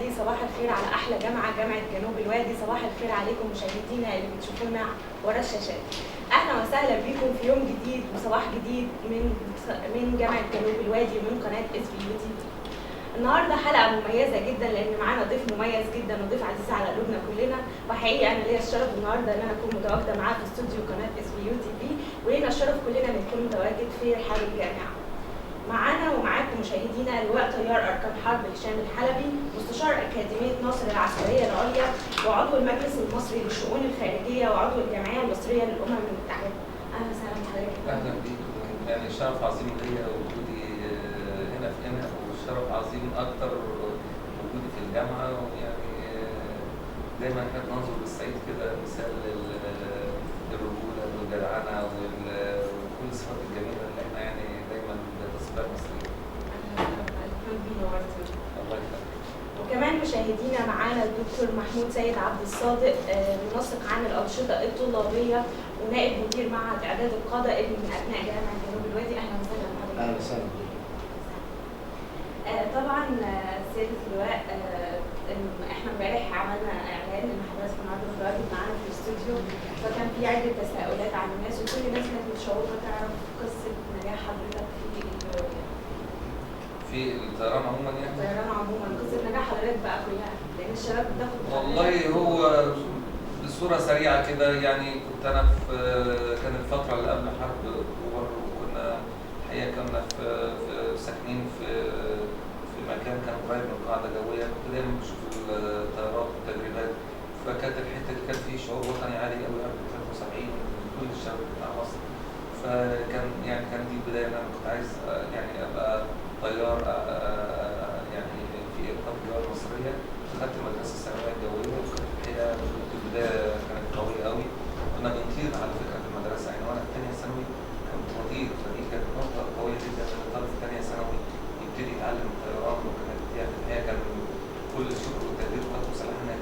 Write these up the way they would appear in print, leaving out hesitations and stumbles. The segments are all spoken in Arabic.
الوادي. صباح الخير على احلى جامعه، جامعه جنوب الوادي. صباح الخير عليكم مشاهدينا اللي بتشوفونا ورا الشاشات. اهلا وسهلا بيكم في يوم جديد وصباح جديد من جامعه جنوب الوادي ومن قناه SBU TV. النهارده حلقه مميزه جدا لان معانا ضيف مميز جدا وضيف عزيز على قلوبنا كلنا، وحقيقي انا ليا الشرف النهارده ان انا اكون متواجده معاه في استوديو قناه SBU TV، ولينا الشرف كلنا ان يكون متواجد في رحاب الجامعه. معانا ومعاكم مشاهدينا اللواء طيار اركان حرب هشام الحلبي، مستشار اكاديميه ناصر العسكريه العليا، وعضو المجلس المصري للشؤون الخارجيه، وعضو الجمعيه المصريه للامم المتحده. اهلا وسهلا بحضرتك. اهلا بيك، يعني شرف عظيم ليا وجودي هنا في هنا، وشرف عظيم اكتر وجودي في الجامعه. ويعني دايما احنا بننظر للصعيد كده مثال للرجوله والجدعنه وكل الصفات الجميله اللي احنا يعني دايما بتصفيها المصريين. الله يخليك. وكمان مشاهدينا معانا الدكتور محمود سيد عبد الصادق، منسق عن الانشطه الطلابيه ونائب مدير معهد اعداد القاده ابن من ابناء جامعه جنوب الوادي. اهلا وسهلا بحضرتك. اهلا وسهلا. طبعا سياده اللواء، احنا امبارح عملنا اعلان ان حضرتك النهارده متواجد معانا في الاستوديو، فكان في عده تساؤلات عن الناس وكل الناس كانت متشوقه تعرف قصه نجاح حضرتك في الطيران عموما يعني؟ الطيران عموما، قصه نجاح حضرتك بقى كلها، لان الشباب بتاخد والله هو بصوره سريعه كده. يعني كنت انا في كان الفتره اللي قبل حرب اكتوبر، وكنا الحقيقه كنا في ساكنين في مكان كان قريب من قاعده جويه. كنت دايما بشوف الطيارات والتدريبات، فكانت الحته دي كان في شعور وطني عالي قوي قبل 73 كل الشباب بتاع مصر. فكان دي البدايه ان انا كنت عايز يعني ابقى طيار يعني في إرقام الجوية المصرية. دخلت المدرسة الثانوية الجوية، وكانت البداية كانت قوية قوي. كنا بنطير على فكرة في المدرسة، يعني وأنا في ثانية ثانوي كنت بطير، فدي كانت نقطة قوية جدا إن الطالب في ثانية ثانوي يبتدي يتعلم الطيران. وكانت يعني الحقيقة كان كل الشكر والتقدير لقوات المسلحة إنها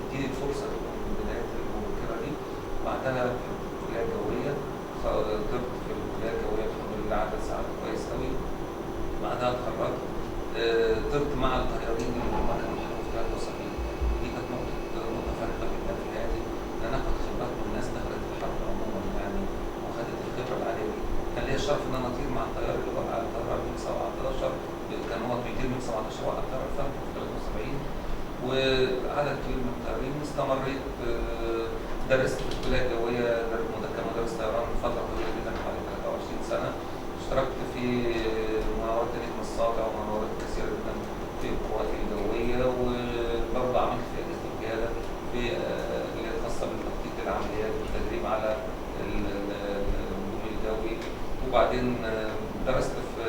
تديني الفرصة من بداية المبكرة دي. وبعدها في الكلية الجوية طرت في الكلية الجوية الحمد لله عدد ساعات كويس قوي. بعدها اتخرجت طرت مع الطيارين اللي هم كانوا حرب 73. ودي كانت نقطة فارقة جدا في حياتي، إن أنا آخد خبرات من الناس دخلت الحرب عموما يعني وخدت الخبرة العالية دي. كان ليا الشرف إن أنا أطير مع الطيار اللي وقع على الطيارة ميج 17، كان هو بيطير ميج 17 وقع الطيارة الفاركو في 73. وعدد كبير من الطيارين. استمريت درست في الكلية الجوية كمدرس طيران فترة طويلة جدا حوالي 23 سنة. اشتركت في مناورات نجم الساطع ومناورات كثيرة جدا في القوات الجوية، وبرضه عملت في أجهزة القيادة في اللي هي الخاصة بالتخطيط العمليات والتدريب على الهجوم الجوي. وبعدين درست في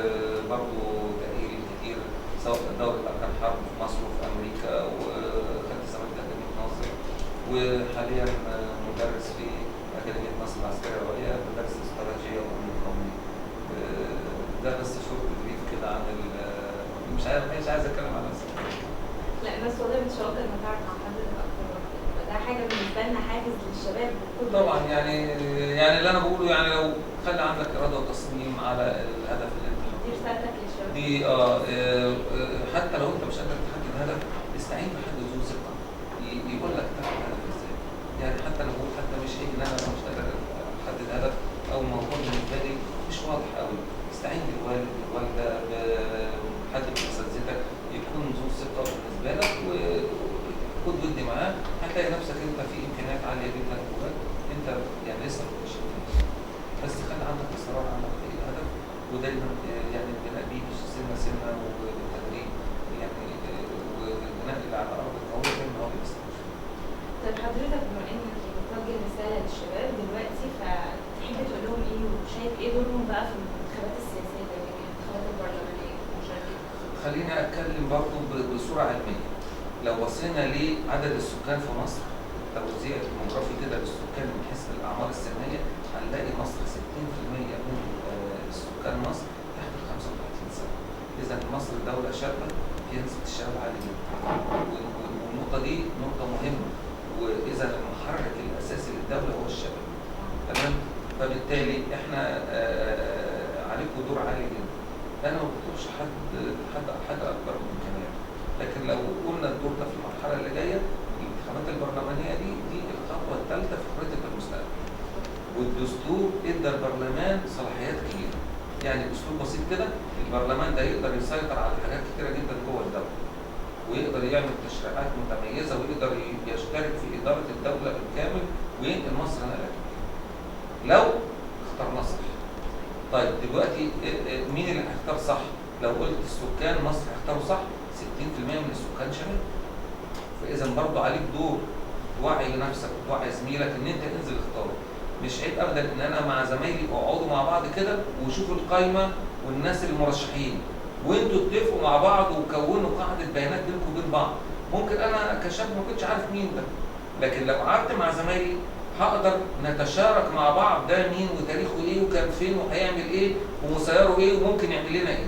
برضه تأهيل كتير سواء دورة أركان حرب في مصر وفي أمريكا، وخدت زمالة أكاديمية ناصر. وحاليا مدرس في أكاديمية ناصر العسكرية العليا، بدرس استراتيجية وأمن قومي. ده بس شورت بريف كده عن مش عايز اتكلم عن نفسي. لا الناس والله متشوقه انها تعرف عن حضرتك اكتر، ده حاجه بالنسبه لنا حافز للشباب. طبعا يعني اللي انا بقوله يعني لو خلي عندك اراده وتصميم على الهدف اللي انت دي رسالتك للشباب. دي حتى لو انت مش قادر تحدد هدف، استعين بحد ذو ثقه يقول لك تحدد هدف ازاي. يعني حتى لو حتى مش هيجي ان انا مش قادر احدد هدف او الموضوع بالنسبه لي مش واضح قوي، استعين بالوالد بالوالده بحد من اساتذتك يكون ذو ثقه بالنسبه لك، وخد ودي معاه. هتلاقي نفسك انت في امكانيات عاليه جدا جواك، انت يعني لسه ما كنتش بس خلي عندك اصرار على تحقيق الهدف، ودايما يعني البناء بيه سنه سنه وبالتدريب يعني والبناء اللي على ارض القويه زي ما هو بيستمر. طيب حضرتك بما انك بتوجه رساله للشباب دلوقتي، فتحب تقول لهم ايه وشايف ايه دورهم بقى في الانتخابات السياسيه اللي هي الانتخابات البرلمانيه المشاركه؟ خليني اتكلم برضه بصوره علميه. لو بصينا لعدد السكان في مصر، التوزيع الديموغرافي كده للسكان من حيث الاعمار السنيه، هنلاقي مصر 60% من سكان مصر تحت ال 35 سنه. اذا مصر دوله شابه فيها نسبه الشباب عاليه جدا، والنقطه دي نقطه مهمه. واذا المحرك الاساسي للدوله هو الشباب، تمام؟ فبالتالي احنا عليكم دور عالي جدا. انا ما بطلبش حد اكبر من امكانياته، لكن لو قلنا الدور ده في المرحله اللي جايه، الانتخابات البرلمانيه دي الخطوه الثالثه في خريطه المستقبل. والدستور ادى البرلمان صلاحيات كبيره. يعني باسلوب بسيط كده، البرلمان ده يقدر يسيطر على حاجات كتيره جدا جوه الدوله، ويقدر يعمل تشريعات متميزه، ويقدر يشترك في اداره الدوله بالكامل، وينقل مصر نقله لو اخترنا صح. طيب دلوقتي مين اللي هيختار صح؟ لو قلت السكان مصر هيختاروا صح، 60% من السكان شباب. فاذا برضه عليك دور توعي نفسك وتوعي زميلك ان انت انزل اختار. مش عيب ابدا ان انا مع زمايلي اقعدوا مع بعض كده وشوفوا القايمه والناس المرشحين، وانتوا اتفقوا مع بعض وكونوا قاعده بيانات بينكم وبين بعض. ممكن انا كشاب ما كنتش عارف مين ده، لكن لو قعدت مع زمايلي هقدر نتشارك مع بعض ده مين وتاريخه ايه وكان فين وهيعمل ايه ومسيره ايه وممكن يعمل لنا ايه.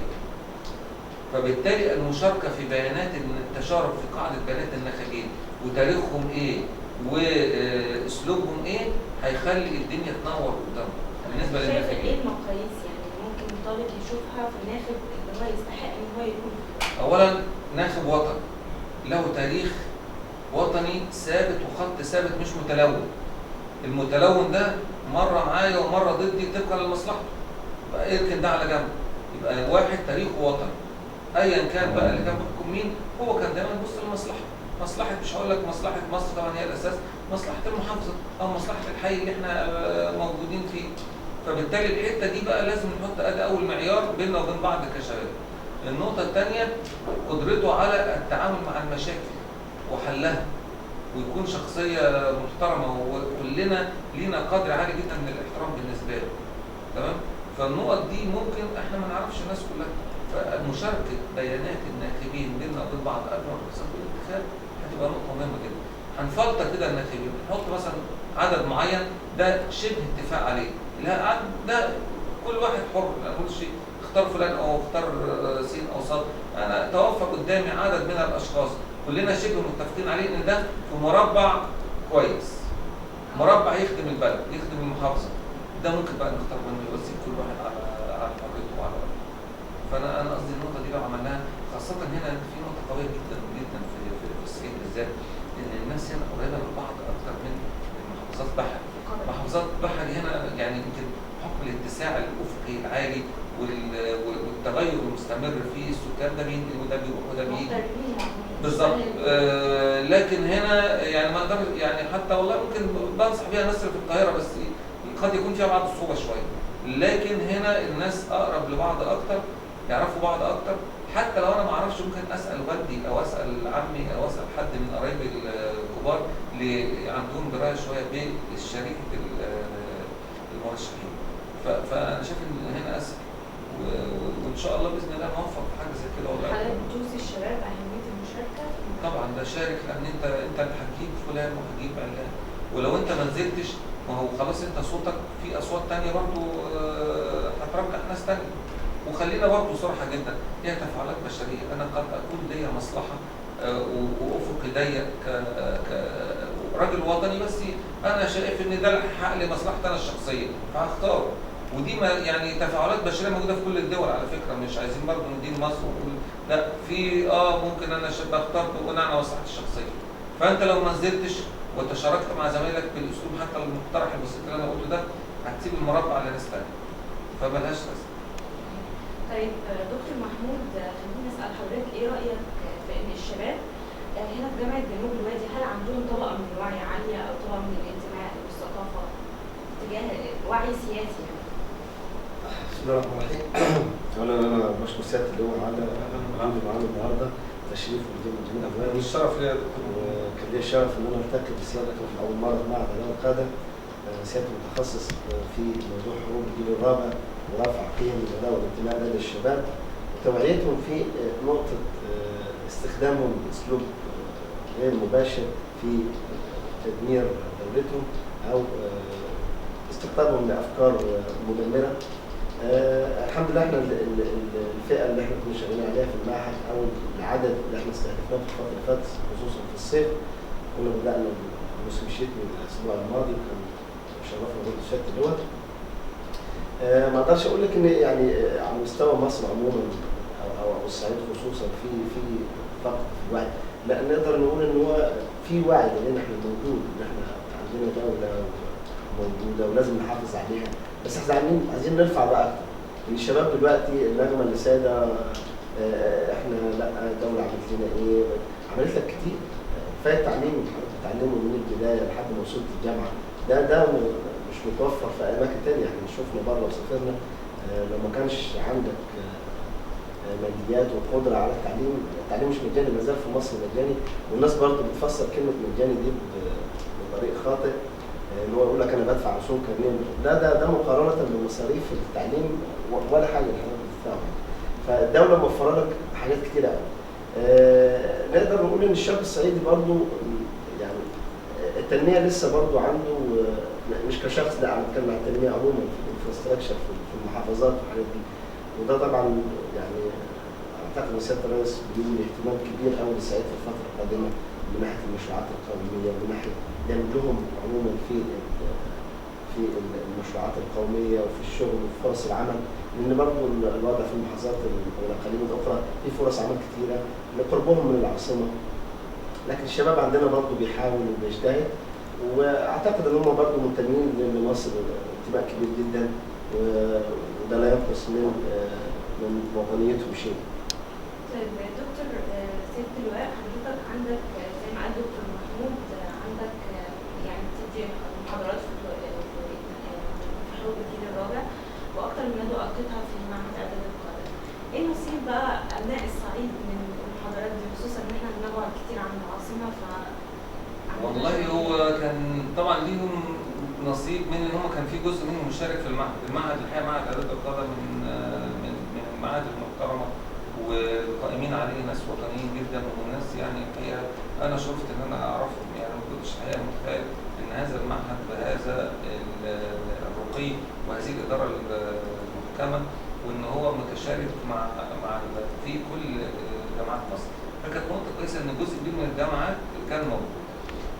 فبالتالي المشاركه في بيانات التشارك في قاعده بيانات الناخبين وتاريخهم ايه واسلوبهم ايه هيخلي الدنيا تنور قدامهم بالنسبه للناخبين. شايف ايه المقاييس يعني ممكن الطالب يشوفها في الناخب اللي هو يستحق ان هو يكون؟ اولا ناخب وطني له تاريخ وطني ثابت وخط ثابت مش متلون. المتلون ده مره معايا ومره ضدي طبقا لمصلحته، يبقى اركن ده على جنب. يبقى واحد تاريخه وطني ايا كان بقى اللي كان بيحكم مين، هو كان دايما يبص للمصلحه. مصلحه، مش هقول لك مصلحه مصر طبعا هي الاساس، مصلحه المحافظه او مصلحه الحي اللي احنا موجودين فيه. فبالتالي الحته دي بقى لازم نحط ادي اول معيار بيننا وبين بعض كشباب. النقطه الثانيه قدرته على التعامل مع المشاكل وحلها، ويكون شخصيه محترمه، وكلنا لينا قدر عالي جدا من الاحترام بالنسبه له. تمام؟ فالنقط دي ممكن احنا ما نعرفش الناس كلها. فمشاركه بيانات الناخبين بيننا وبين بعض قبل ما نحصل الانتخاب هتبقى نقطه مهمه جدا. هنفلتر كده الناخبين، نحط مثلا عدد معين ده شبه اتفاق عليه، لا ده كل واحد حر، ما اقولش اختار فلان او اختار سين او صاد. انا توفر قدامي عدد من الاشخاص كلنا شبه متفقين عليه ان ده في مربع كويس، مربع يخدم البلد يخدم المحافظه، ده ممكن بقى نختار منه يوزع كل واحد على حريته وعلى وقته. فانا قصدي النقطه دي لو عملناها، خاصه هنا في نقطه قويه جدا جدا في الصعيد بالذات، ان الناس هنا قريبه من بعض اكثر من محافظات بحر. محافظات بحر هنا يعني يمكن بحكم الاتساع الافقي العالي والتغير المستمر في السكان، ده بينقل وده بيروح وده بيجي. بالظبط. لكن هنا يعني ما اقدر يعني حتى والله ممكن بنصح بيها ناس في القاهره، بس قد يكون فيها بعض الصعوبه شويه. لكن هنا الناس اقرب لبعض اكتر، يعرفوا بعض اكتر. حتى لو انا ما اعرفش ممكن اسال والدي او اسال عمي او اسال حد من قرايبي الكبار اللي عندهم درايه شويه بشريحه المرشحين. فانا شايف ان هنا اسهل، وان شاء الله باذن الله نوفق في حاجه زي كده. والله حضرتك بتوصي الشباب اهميه المشاركه؟ طبعا ده شارك، لان انت اللي هتجيب فلان وهتجيب علان، ولو انت ما نزلتش ما هو خلاص انت صوتك في اصوات ثانيه برضه هترجح ناس ثانيه. وخلينا برضه صراحه جدا، هي تفاعلات بشريه. انا قد اكون ليا مصلحه وافقي ضيق كراجل وطني، بس انا شايف ان ده حق لمصلحتي انا الشخصيه فهختاره. ودي ما يعني تفاعلات بشريه موجوده في كل الدول على فكره، مش عايزين برضه ندين مصر ونقول لا، في ممكن انا اخترت بناء على مصلحتي الشخصيه. فانت لو ما نزلتش وتشاركت مع زمايلك بالاسلوب حتى المقترح البسيط اللي انا قلته ده، هتسيب المربع لناس ثانيه فملهاش لازمه. طيب دكتور محمود، خليني اسال حضرتك ايه رايك في ان الشباب هنا في جامعه جنوب الوادي هل عندهم طبقه من الوعي عاليه او طبقه من الانتماء والثقافه تجاه وعي سياسي يعني؟ بسم الله الرحمن الرحيم. اولا انا بشكر سياده اللواء على وجودي معانا النهارده، تشريف وجود جنوب الوادي. الشرف ليا يا دكتور. وكان لي الشرف ان انا التقي بسيادتك في اول مره في معهد اداب القاده. سياده متخصص في موضوع حروب الجيل الرابع ورفع قيم الاداء والانتماء لدى الشباب وتوعيتهم في نقطه استخدامهم باسلوب غير مباشر في تدمير دولتهم او استقطابهم لافكار مدمره. الحمد لله احنا الفئه اللي احنا كنا شغالين عليها في المعهد او العدد اللي احنا استهدفناه في الفتره اللي فاتت خصوصا في الصيف، كنا بدانا موسم الشتوي الاسبوع الماضي وكان شرفنا برضه سياده اللواء. ما اقدرش اقول لك ان يعني على مستوى مصر عموما او او الصعيد خصوصا في فقر في الوعي. لا نقدر نقول ان هو في وعي لان احنا موجود، ان احنا عندنا دوله موجوده ولازم نحافظ عليها، بس احنا عايزين نرفع بقى اكتر. الشباب دلوقتي النغمه اللي ساده احنا لا الدوله عملت لنا ايه؟ عملت لك كتير. كفايه التعليم، تعلمه من البدايه لحد ما وصلت الجامعه، ده مش متوفر في اماكن ثانيه. احنا شفنا بره وسافرنا لو ما كانش عندك ماديات وقدره على التعليم مش مجاني، ما زال في مصر مجاني، والناس برضه بتفسر كلمه مجاني دي بطريق خاطئ، ان هو يقول لك انا بدفع رسوم كارنيه. ده مقارنه بمصاريف التعليم ولا حاجه اللي حضرتك بتدفعها. فالدوله موفره لك حاجات كتيره قوي. نقدر نقول ان الشاب الصعيدي برضه يعني التنميه لسه برضه عنده، مش كشخص، لا انا بتكلم عن التنميه عموما في الانفراستراكشر في المحافظات والحاجات دي. وده طبعا يعني اعتقد ان سياده الرئيس بيقول اهتمام كبير قوي للصعيد في الفتره القادمه من ناحيه المشروعات القوميه، ومن ناحيه دمج لهم عموما في المشروعات القوميه وفي الشغل وفي فرص العمل، لان برضه الوضع في المحافظات والاقاليم الاخرى في فرص عمل كثيره لقربهم من العاصمه. لكن الشباب عندنا برضه بيحاول وبيجتهد، واعتقد ان هم برضه منتمين لمصر انتماء كبير جدا، وده لا ينقص من وطنيتهم شيء. طيب دكتور سيد اللواء، حضرتك عندك زي ما قال دكتور محمود عندك يعني بتدي محاضرات في حروب الجيل الرابع، واكثر من ندوه القيتها في معهد اعداد القاده. ايه نصيب بقى ابناء الصعيد من المحاضرات دي، خصوصا ان احنا بنبعد كتير عن العاصمه؟ والله هو كان طبعا ليهم نصيب من ان هم كان في جزء منهم مشارك في المعهد الحقيقه معهد اعداد القاده من المعاهد المحترمه، والقائمين عليه ناس وطنيين جدا، وناس يعني الحقيقه انا شفت ان انا اعرفهم، يعني ما كنتش الحقيقه متخيل ان هذا المعهد بهذا الرقي وهذه الاداره المحكمه، وان هو متشارك مع في كل جامعات مصر. فكانت نقطه كويسه ان جزء كبير من الجامعات كان موجود.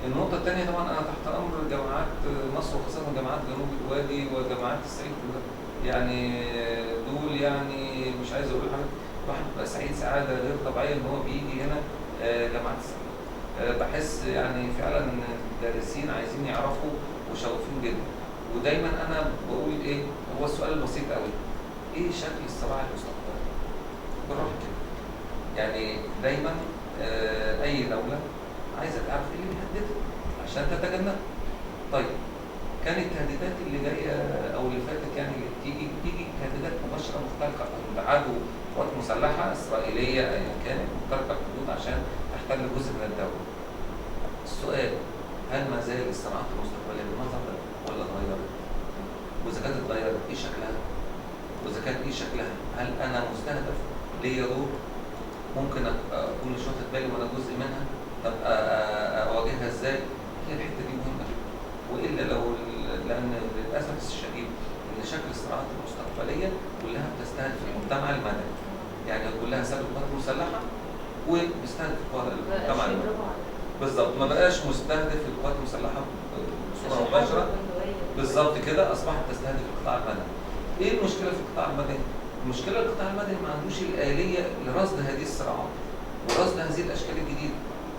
النقطة الثانية طبعا أنا تحت أمر جامعات مصر، وخاصة جامعات جنوب الوادي وجامعات الصعيد كلها. يعني دول يعني مش عايز أقول حاجة، الواحد بيبقى سعيد سعادة غير طبيعية إن هو بيجي هنا جامعات الصعيد. بحس يعني فعلا إن الدارسين عايزين يعرفوا وشغوفين جدا. ودايما أنا بقول إيه، هو السؤال البسيط قوي، إيه شكل الصراع المستقبلي؟ بالراحة كده. يعني دايما أي دولة عايزه تعرف ايه اللي بيهددها عشان تتجنبها. طيب كانت التهديدات اللي جايه او اللي فاتت يعني اللي بتيجي تهديدات مباشره مختلقه، عدو قوات مسلحه اسرائيليه ايا كانت مختلقه الحدود عشان تحتل جزء من الدوله. السؤال، هل ما زال الصراعات المستقبليه بالمنظر ده ولا اتغيرت؟ واذا كانت اتغيرت ايه شكلها؟ واذا كانت ايه شكلها؟ هل انا مستهدف ليا دور ممكن اكون مش واخد بالي وانا جزء منها؟ طب اواجهها ازاي؟ هي الحته دي مهمه جدا. والا لان للاسف الشديد ان شكل الصراعات المستقبليه كلها بتستهدف المجتمع المدني. يعني كلها سبب قوات مسلحه وبيستهدف المجتمع المدني. بالظبط، ما بقاش مستهدف القوات المسلحه بصوره مباشره. بالظبط كده، اصبحت تستهدف القطاع المدني. ايه المشكله في القطاع المدني؟ المشكله القطاع المدني ما عندوش الاليه لرصد هذه الصراعات ورصد هذه الاشكال الجديده.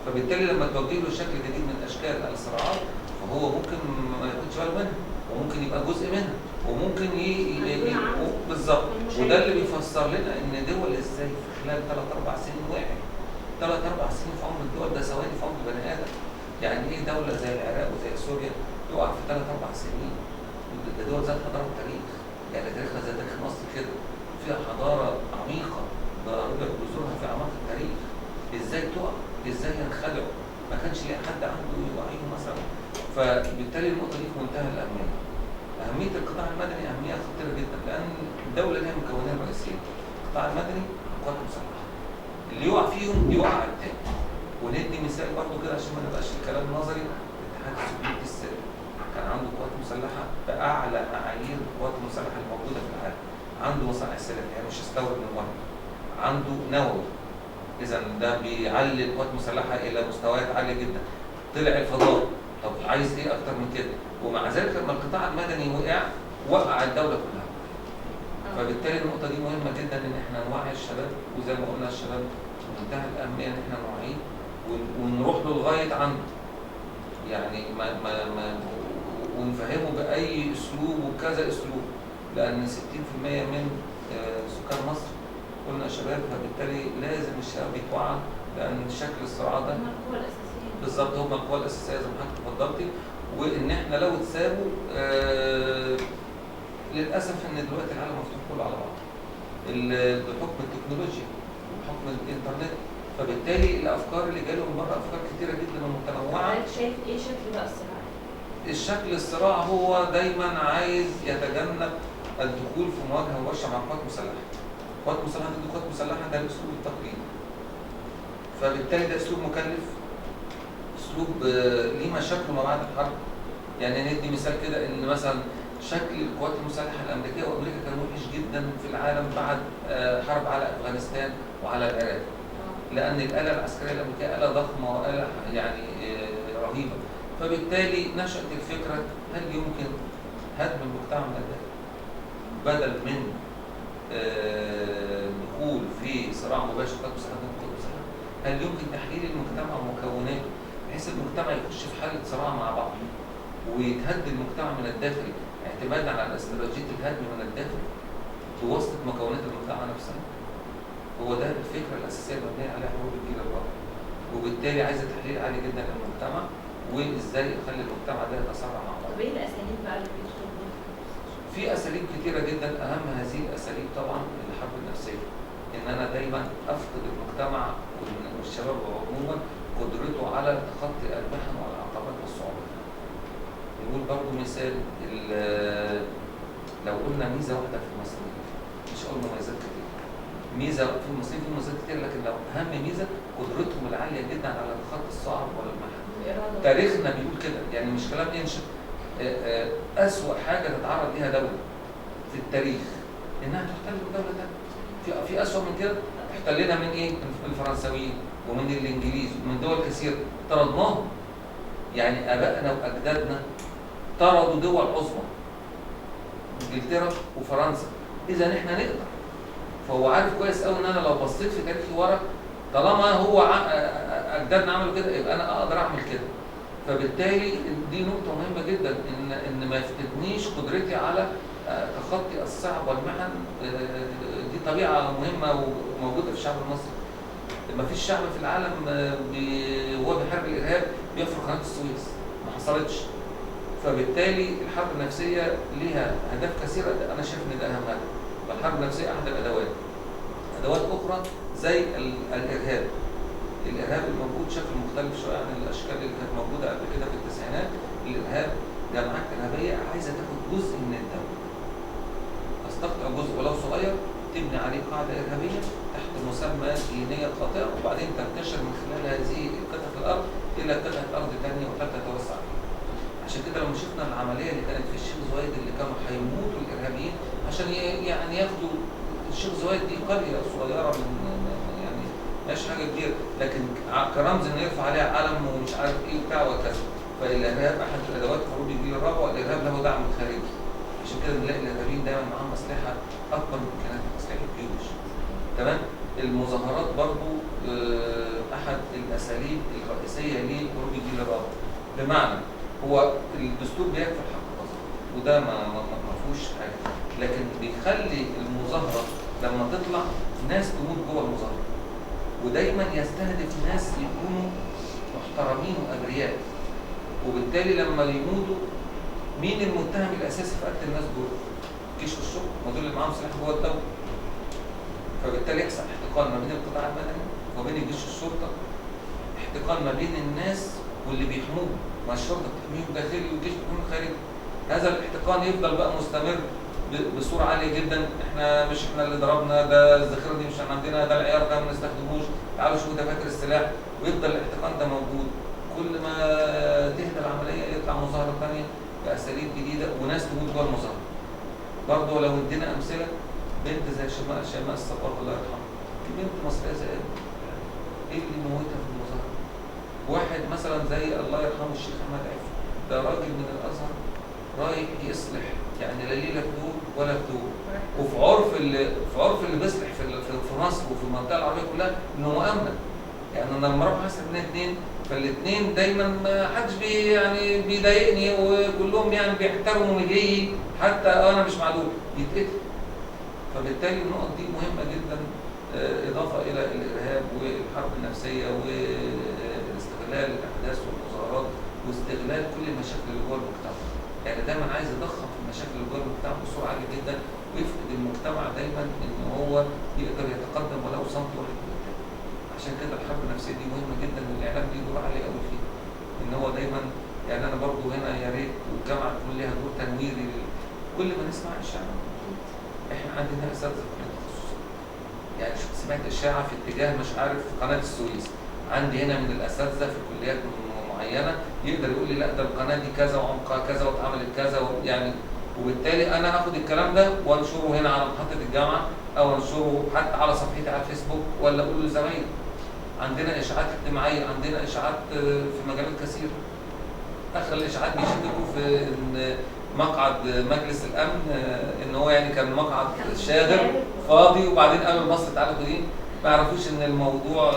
فبالتالي لما توجه له شكل جديد من اشكال الصراعات فهو ممكن ما ياخدش باله منها، وممكن يبقى جزء منها، وممكن بالظبط. وده اللي بيفسر لنا ان دول ازاي في خلال 3-4 سنين وقعت. 3-4 سنين في عمر الدول ده ثواني في عمر بني ادم. يعني ايه دوله زي العراق وزي سوريا تقع في 3-4 سنين؟ ده دول ذات حضاره وتاريخ، يعني تاريخها زي تاريخ مصر كده، فيها حضاره عميقه ضاربه بذورها في اعماق التاريخ. ازاي تقع؟ ازاي ينخدعوا؟ ما كانش ليه حد عنده يوعيهم مثلا. فبالتالي النقطه دي في منتهى الاهميه. اهميه القطاع المدني اهميه خطيره جدا، لان الدوله لها مكونين رئيسيين، القطاع المدني والقوات المسلحه. اللي يقع فيهم يقع على التاني. وندي مثال برضه كده عشان ما نبقاش الكلام نظري. الاتحاد السوفيتي السابق كان عنده قوات مسلحه باعلى معايير القوات المسلحه الموجوده في العالم. عنده مصانع سلاح، يعني مش هستورد من بره. عنده نووي، إذا ده بيعلي القوات المسلحة إلى مستويات عالية جدا. طلع الفضاء، طب عايز إيه أكتر من كده؟ ومع ذلك لما القطاع المدني وقع الدولة كلها. فبالتالي النقطه دي مهمه جدا ان احنا نوعي الشباب، وزي ما قلنا الشباب منتهى الاهميه ان احنا نوعيه ونروح له لغايه عنده، يعني ما ونفهمه باي اسلوب وبكذا اسلوب، لان 60% من سكان مصر قلنا شباب، فبالتالي لازم الشباب يتوعى، لان شكل الصراع ده القوة الأساسية بالظبط هم القوى الاساسيه زي ما حضرتك اتفضلتي. وان احنا لو اتسابوا للاسف ان دلوقتي العالم مفتوح كله على بعض بحكم التكنولوجيا وبحكم الانترنت، فبالتالي الافكار اللي جايه من بره افكار كتيره جدا ومتنوعه. حضرتك شايف ايه شكل بقى الصراع؟ الشكل الصراع هو دايما عايز يتجنب الدخول في مواجهه مباشره مع قوات مسلحه. قوات مسلحه ضد قوات مسلحه ده الاسلوب التقليدي، فبالتالي ده اسلوب مكلف، اسلوب ليه مشاكله ما بعد الحرب. يعني ندي مثال كده ان مثلا شكل القوات المسلحه الامريكيه وامريكا كان وحش جدا في العالم بعد حرب على افغانستان وعلى العراق، لان الاله العسكريه الامريكيه اله ضخمه واله يعني رهيبه. فبالتالي نشأت الفكره هل يمكن هدم المجتمع من الداخل بدل من الدخول في صراع مباشر قوات مسلحه ضد قوات مسلحه؟ هل يمكن تحليل المجتمع ومكوناته بحيث المجتمع يخش في حاله صراع مع بعض ويتهد المجتمع من الداخل اعتمادا على استراتيجيه الهدم من الداخل بواسطه مكونات المجتمع نفسها؟ هو ده الفكره الاساسيه اللي مبنيه عليها حروب الجيل الرابع، وبالتالي عايزه تحليل عالي جدا للمجتمع وازاي يخلي المجتمع ده يتصارع مع بعض. طب ايه الاساليب بقى اللي بيدخل بيها؟ في اساليب كتيره جدا، اهم هذه الاساليب طبعا الحرب النفسيه، ان انا دايما افقد المجتمع والشباب عموما قدرته على تخطي المحن والعقبات والصعوبات. نقول برضه مثال، لو قلنا ميزه واحده في المصريين، مش هقول مميزات كتير، ميزه في المصريين في مميزات كتير، لكن لو اهم ميزه قدرتهم العاليه جدا على تخطي الصعب والمحن. تاريخنا بيقول كده، يعني مش كلام ينشأ. أسوأ حاجه تتعرض ليها دوله في التاريخ انها تحتل بدوله ثانيه. في أسوأ من كده؟ احتلنا من ايه؟ من الفرنساويين ومن الانجليز ومن دول كثيره طردناهم. يعني ابائنا واجدادنا طردوا دول عظمى، انجلترا وفرنسا، اذا احنا نقدر. فهو عارف كويس قوي ان انا لو بصيت في تاريخي ورا، طالما هو اجدادنا عملوا كده يبقى انا اقدر اعمل كده. فبالتالي دي نقطه مهمه جدا، ان ما يفقدنيش قدرتي على تخطي الصعب والمحن. دي طبيعه مهمه وموجوده في الشعب المصري. ما فيش شعب في العالم وهو بيحارب الارهاب بيفرق قناه السويس، ما حصلتش. فبالتالي الحرب النفسيه ليها اهداف كثيره، انا شايف ان ده اهم هدف. الحرب النفسيه احد الادوات. ادوات اخرى زي الارهاب. الارهاب الموجود شكل مختلف شويه عن الاشكال اللي كانت موجوده قبل كده في التسعينات. الارهاب جماعات ارهابيه عايزه تاخد جزء من الدوله، تستقطع جزء ولو صغير، تبني عليه قاعده ارهابيه تحت مسمى دينيه خاطئه، وبعدين تنتشر من خلال هذه قطعه الارض الى قطعه ارض ثانيه وثالثه تتوسع فيها. عشان كده لما شفنا العمليه اللي كانت في الشيخ زويد اللي كانوا هيموتوا الارهابيين عشان يعني ياخدوا الشيخ زويد، دي قريه صغيره من يعني مش حاجه كبيره، لكن كرمز ان يرفع عليها علم ومش عارف ايه وبتاع وكذا. فالارهاب احد الادوات حروب الجيل الرابع، والارهاب له دعم خارجي. عشان كده بنلاقي الارهابيين دايما معاهم اسلحه اكبر من امكانيات اسلحه الجيوش. تمام؟ المظاهرات برضو احد الاساليب الرئيسيه لحروب الجيل الرابع. بمعنى هو الدستور بيكفل حق التظاهر وده ما فيهوش حاجه، لكن بيخلي المظاهره لما تطلع ناس تموت جوه المظاهره، ودايما يستهدف ناس يكونوا محترمين وابرياء. وبالتالي لما يموتوا، مين المتهم الاساسي في قتل الناس دول؟ جيش والشرطه، ما دول اللي معاهم سلاح جوه الدوله. فبالتالي يحصل احتقان ما بين القطاع المدني وبين الجيش والشرطه، احتقان ما بين الناس واللي بيحموهم، ما الشرطه بتحميهم داخلي والجيش بيحميهم خارجي. هذا الاحتقان يفضل بقى مستمر بصوره عاليه جدا. احنا مش احنا اللي ضربنا، ده الذخيره دي مش عندنا، ده العيار ده ما بنستخدموش، تعالوا شوفوا دفاتر السلاح، ويفضل الاحتقان ده موجود. كل ما تهدى العمليه يطلع مظاهره ثانيه باساليب جديده وناس تموت جوه المظاهره. برضه لو ادينا امثله، بنت زي شيماء الصباغ الله يرحمها، في بنت مصريه زي ايه اللي موتها في المظاهره؟ واحد مثلا زي الله يرحمه الشيخ احمد عفو، ده راجل من الازهر رايح يصلح، يعني لا ليله في دول ولا في دول، وفي عرف اللي بيصلح في مصر وفي المنطقه العربيه كلها انه مؤمن. يعني انا لما اروح اسال بين اثنين، فالاثنين دايما ما حدش يعني بيضايقني، وكلهم يعني بيحترموا مجيي حتى انا مش معلول يتقتل. فبالتالي النقط دي مهمه جدا، اضافه الى الارهاب والحرب النفسيه واستغلال الاحداث والمظاهرات واستغلال كل المشاكل اللي جوه المجتمع. يعني دايما عايز يضخم في المشاكل اللي جوه المجتمع بصوره عاليه جدا، ويفقد المجتمع دايما ان هو يقدر يتقدم ولو سنتي واحد قدام. عشان كده الحرب النفسيه دي مهمه جدا، والاعلام ليه دور عالي قوي فيها. ان هو دايما يعني انا برضو هنا يا ريت والجامعه تكون ليها دور تنويري. كل ما نسمع اشاعه، احنا عندنا اساتذه في التخصص، يعني سمعت اشاعه في اتجاه مش عارف في قناه السويس، عندي هنا من الاساتذه في كليات معينه يقدر يقول لي لا ده القناه دي كذا وعمقها كذا واتعملت كذا يعني، وبالتالي انا هاخد الكلام ده وانشره هنا على محطه الجامعه، او انشره حتى على صفحتي على الفيسبوك، ولا اقول لزمايلي. عندنا اشاعات اجتماعيه، عندنا اشاعات في مجالات كثيره. اخر الاشاعات بيشككوا في ان مقعد مجلس الامن ان هو يعني كان مقعد شاغر فاضي، وبعدين قالوا لمصر تعالوا خديه. ما يعرفوش ان الموضوع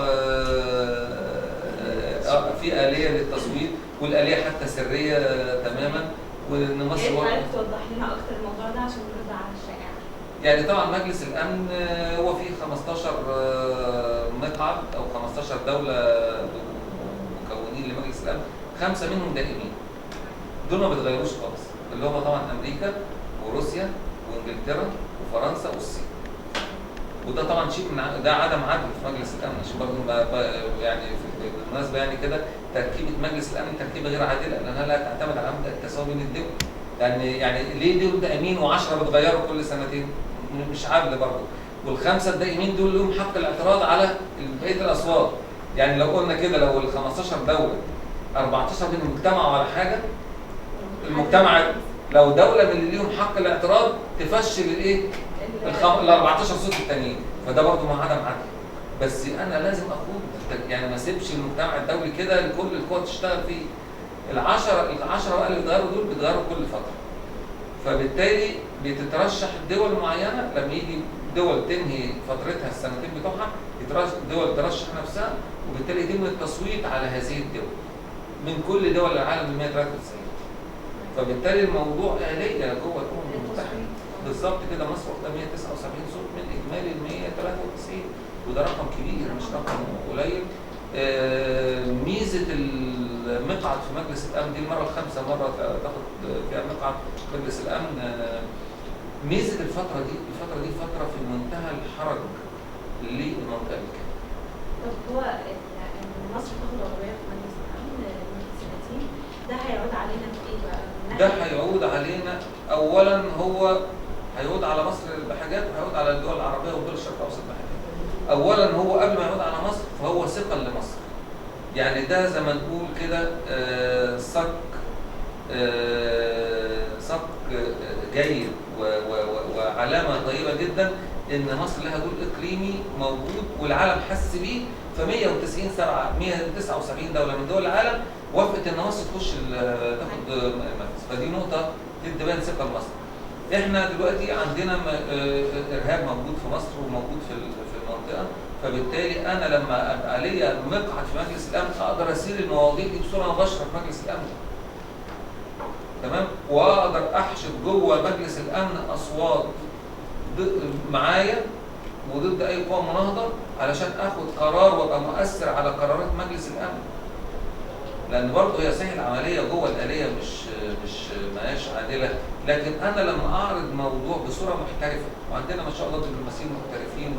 في آلية للتصويت، والآلية حتى سرية تماما، وان مصر يا ريت توضح لنا اكتر الموضوع ده عشان نرد على الشائعة. يعني طبعا مجلس الامن هو فيه 15 مقعد او 15 دوله مكونين لمجلس الامن، 5 منهم دائمين. دول ما بيتغيروش خالص، اللي هم طبعا امريكا وروسيا وانجلترا وفرنسا والصين. وده طبعا شيء من ده عدم عدل في مجلس الامن، عشان برضه يعني بالمناسبه يعني كده تركيبه مجلس الامن تركيبه غير عادله، لانها لا تعتمد على مبدا التساوي بين الدول. يعني ليه دول دائمين و10 بيتغيروا كل سنتين؟ مش عادل برضه. والخمسه الدائمين دول لهم حق الاعتراض على بقيه الاصوات. يعني لو قلنا كده، لو ال 15 دوله 14 منهم اجتمعوا على حاجه، المجتمع لو دوله من اللي ليهم حق الاعتراض تفشل الايه؟ ال 14 صوت التانيين. فده برضه مع عدم عدل. بس انا لازم اخوض، يعني ما اسيبش المجتمع الدولي كده لكل القوى تشتغل فيه. العشرة بقى اللي بيتغيروا دول بيتغيروا كل فتره. فبالتالي بتترشح الدول معينه، لما يجي دول تنهي فترتها السنتين بتوعها، دول ترشح نفسها، وبالتالي يتم التصويت على هذه الدول من كل دول العالم ال 193. فبالتالي الموضوع آلية جوه الامم المتحده. بالظبط كده، مصر واخده 179 صوت من اجمالي ال 193، وده رقم كبير مش رقم قليل. ميزه المقعد في مجلس الامن دي المره الخامسه مره تاخد فيها مقعد في مجلس الامن. ميزه الفتره دي فتره في منتهى الحرج للمنطقه الكامله. طب هو ان مصر تاخد عضويه في مجلس الامن لمده سنتين، ده هيعود علينا في ايه بقى؟ ده هيعود علينا اولا، هو هيعود على مصر بحاجات، وهيعود على الدول العربيه والدول الشرق الاوسط بحاجات. اولا هو قبل ما يعود على مصر فهو ثقل لمصر. يعني ده زي ما نقول كده صك جيد وعلامه طيبه جدا ان مصر لها دور اقليمي موجود والعالم حس بيه. ف 179 دوله من دول العالم وافقت ان مصر تخش تاخد المركز. فدي نقطه تبان ثقه لمصر. احنا دلوقتي عندنا ارهاب موجود في مصر وموجود في المنطقه، فبالتالي انا لما ابقى ليا مقعد في مجلس الامن اقدر اسير المواضيع دي بصوره مباشره في مجلس الامن. تمام؟ واقدر احشد جوه مجلس الامن اصوات معايا وضد اي قوه مناهضه علشان اخد قرار وابقى مؤثر على قرارات مجلس الامن. لان برضه هي صحيح العمليه جوه الاليه مش ماهياش عادله، لكن انا لما اعرض موضوع بصوره محترفه، وعندنا ما شاء الله دبلوماسيين محترفين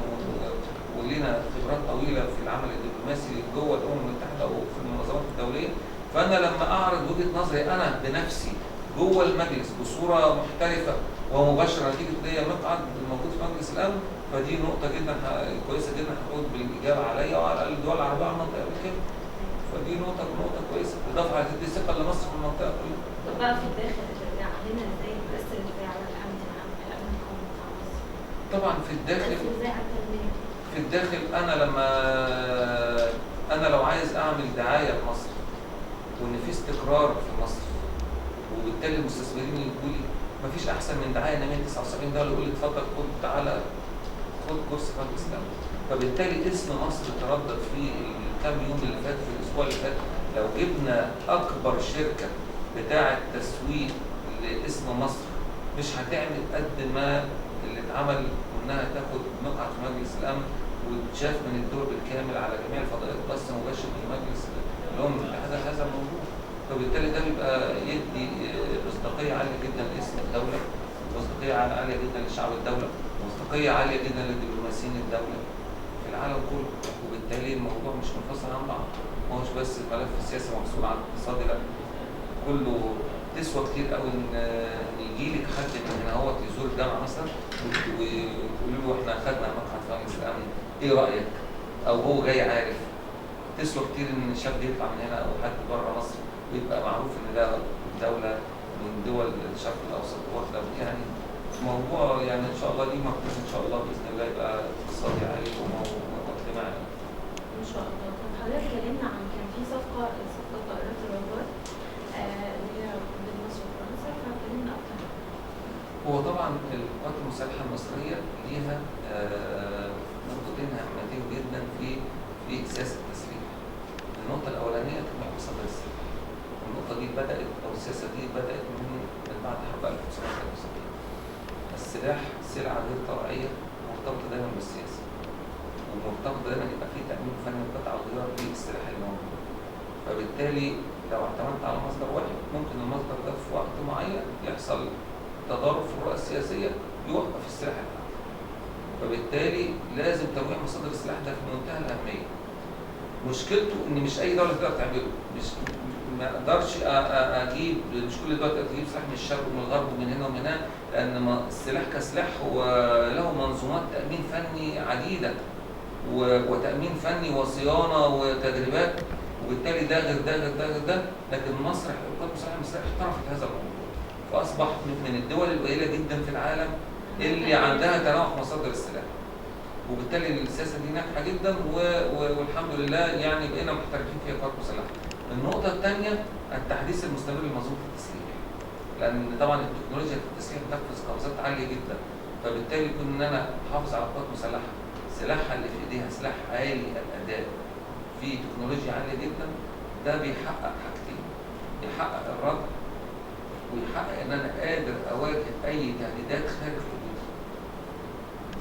ولينا خبرات طويله في العمل الدبلوماسي جوه الامم المتحده وفي المنظمات الدوليه، فانا لما اعرض وجهه نظري انا بنفسي جوه المجلس بصوره محترفه ومباشره نتيجه ليا مقعد موجود في مجلس الامن، فدي نقطه جدا كويسه جدا هتعود بالاجابه عليا وعلى الدول العربيه على المنطقه بالكامل. فدي نقطه كويسه، اضافه على تدي ثقه لمصر في المنطقه كلها. طب بقى في الداخل هترجع هنا ازاي تؤثر ازاي على الامن القومي بتاع مصر؟ طبعا في الداخل ازاي على التنميه؟ في الداخل انا لو عايز اعمل دعايه لمصر وان في استقرار في مصر وبالتالي المستثمرين يجوا لي، مفيش احسن من دعايه ان 179 دوله يقول لي اتفضل خد تعالى خد كورس فقه اسلامي. فبالتالي اسم مصر تردد في الكام يوم اللي فات، في الاسبوع اللي فات. لو جبنا اكبر شركه بتاعه تسويق لاسم مصر مش هتعمل قد ما اللي اتعمل، وانها تاخد مقعد في مجلس الامن وتشاف من الدور بالكامل على جميع الفضائيات بس مباشر في مجلس الامم المتحده هذا الموضوع. فبالتالي ده بيبقى يدي مصداقيه عاليه جدا لاسم الدوله، مصداقيه عاليه جدا لشعب الدوله، مصداقيه عاليه جدا لدبلوماسيين الدوله في العالم كله. وبالتالي الموضوع مش منفصل عن بعض، ما هوش بس الملف السياسي مفصول عن الاقتصادي، لا كله. تسوى كتير قوي ان يجي لك حد من هنا هو يزور الجامعه مثلا ويقولوا له احنا خدنا مقعد في مجلس الامن ايه رايك؟ او هو جاي عارف. تسوى كتير ان الشاب يطلع من هنا او حد بره مصر ويبقى معروف ان ده دوله من دول الشرق الاوسط واخده يعني موضوع. يعني ان شاء الله دي مكتوب ان شاء الله باذن الله يبقى اقتصادي عالي واجتماعي. ان شاء الله. طب حضرتك اتكلمنا عن كان في صفقه طائرات الرادار اللي هي بين مصر وفرنسا، فاتكلمنا اكتر. هو طبعا القوات المسلحه المصريه ليها نقطتين هامتين جدا في سياسه التسليح. النقطه الاولانيه تجميع مصادر السلاح. النقطه دي بدات او السياسه دي بدات من بعد حرب 1973. السلاح سلعه غير طبيعيه مرتبطه دايما بالسياسه، ومرتبط دايما يبقى فيه تامين فني وقطع غيار للسلاح اللي موجود. فبالتالي لو اعتمدت على مصدر واحد ممكن المصدر ده في وقت معين يحصل تضارب في الرؤى السياسيه يوقف السلاح بتاعه. فبالتالي لازم تنويع مصادر السلاح ده في منتهى الاهميه. مشكلته ان مش اي دوله تقدر تعمله، ما اقدرش اجيب، مش كل الدول تقدر تجيب سلاح من الشرق ومن الغرب ومن هنا ومن هنا، لان السلاح كسلاح هو له منظومات تامين فني عديده وتامين فني وصيانه وتدريبات، وبالتالي ده غير ده غير ده غير ده. لكن مصر القوات المسلحه المصريه احترفت هذا الموضوع، فاصبح من الدول القليله جدا في العالم اللي عندها تنوع في مصادر السلاح. وبالتالي السياسه دي ناجحه جدا والحمد لله يعني بقينا محترفين فيها قوات مسلحه. النقطه الثانيه التحديث المستمر لمنظومه التسليح، لان طبعا التكنولوجيا في التسليح بتقفز قفزات عاليه جدا. فبالتالي كون ان انا احافظ على قوات مسلحه سلاحها اللي في ايديها سلاح عالي الاداء في تكنولوجيا عاليه جدا، ده بيحقق حاجتين: يحقق الردع، ويحقق ان انا قادر اواجه اي تهديدات خارج حدودي.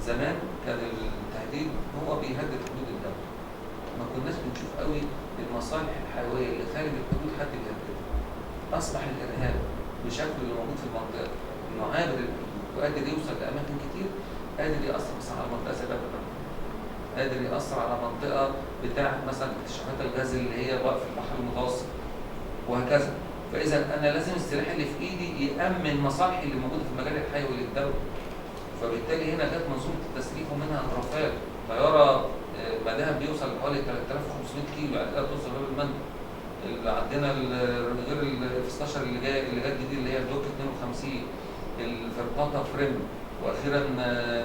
زمان كان التهديد هو بيهدد حدود الدوله، ما كناش بنشوف قوي المصالح الحيويه اللي خارج الحدود حد بيهددها. اصبح الارهاب بشكله اللي موجود في المنطقه انه عابر الحدود وقادر يوصل لاماكن كتير، قادر ياثر مثلا على منطقه زي باب الرمل، قادر ياثر على منطقه بتاعه مثلا اكتشافات الغاز اللي هي واقف في البحر المتوسط وهكذا. فاذا انا لازم السلاح اللي في ايدي يامن مصالحي اللي موجوده في المجال الحيوي للدوله. فبالتالي هنا جت منظومه التسليح ومنها الرافال، طياره مداها بيوصل لحوالي 3500 كيلو، يعني تقدر توصل لباب المندب. اللي عندنا غير ال 16 اللي جت جديد اللي هي الدوك 52، الفرقاطه فريم، واخيرا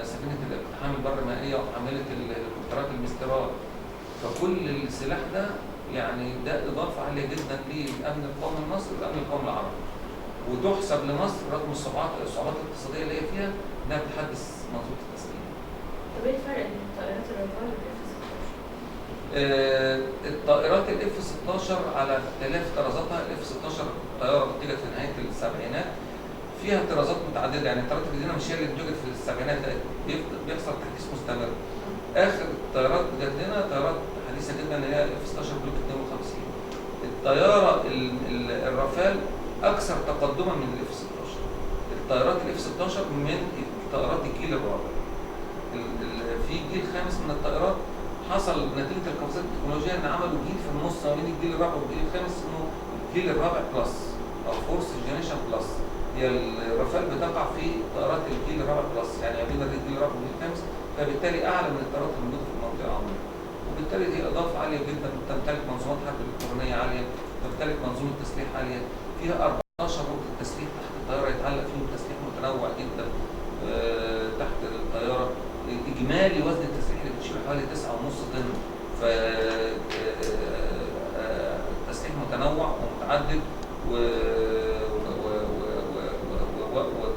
سفينه الاقتحام البر المائيه وحامله الهليكوبترات المستراد. فكل السلاح ده يعني ده اضافه عاليه جدا للامن القومي المصري والامن القومي العربي، وتحسب لمصر رغم الصعوبات الاقتصاديه اللي هي فيها انها بتحدث منظومه التسليح. طب ايه الفرق بين طائرات الرادار والاف 16؟ الطائرات الاف 16 على اختلاف طرازاتها، الاف 16 طياره انتجت في نهايه السبعينات، فيها طرازات متعدده. يعني الطيارات الجديده مش هي اللي انتجت في السبعينات، ده بيحصل تحديث مستمر. اخر طيارات جت لنا طيارات حديثه جدا اللي هي اف 16 بلوك 52. الطياره الرافال اكثر تقدما من الاف 16. الطيارات الاف 16 من طائرات الجيل الرابع. في جيل خامس من الطائرات حصل نتيجه القفزات التكنولوجيه ان عملوا جيل في النص ما بين الجيل الرابع والجيل الخامس اسمه الجيل الرابع بلس او فورس جنريشن بلس. هي الرافال بتقع في طائرات الجيل الرابع بلس، يعني ما بين الجيل الرابع والجيل الخامس، فبالتالي اعلى من الطائرات الموجوده في المنطقه عموما. وبالتالي دي اضافه عاليه جدا، تمتلك منظومات حرب الكترونيه عاليه، تمتلك منظومه تسليح عاليه، فيها 14 ركن تسليح تحت الطياره يتعلق فيهم تسليح متنوع جدا تحت الطياره. اجمالي وزن التسليح اللي بتشيله حوالي 9.5 طن. ف تسليح متنوع ومتعدد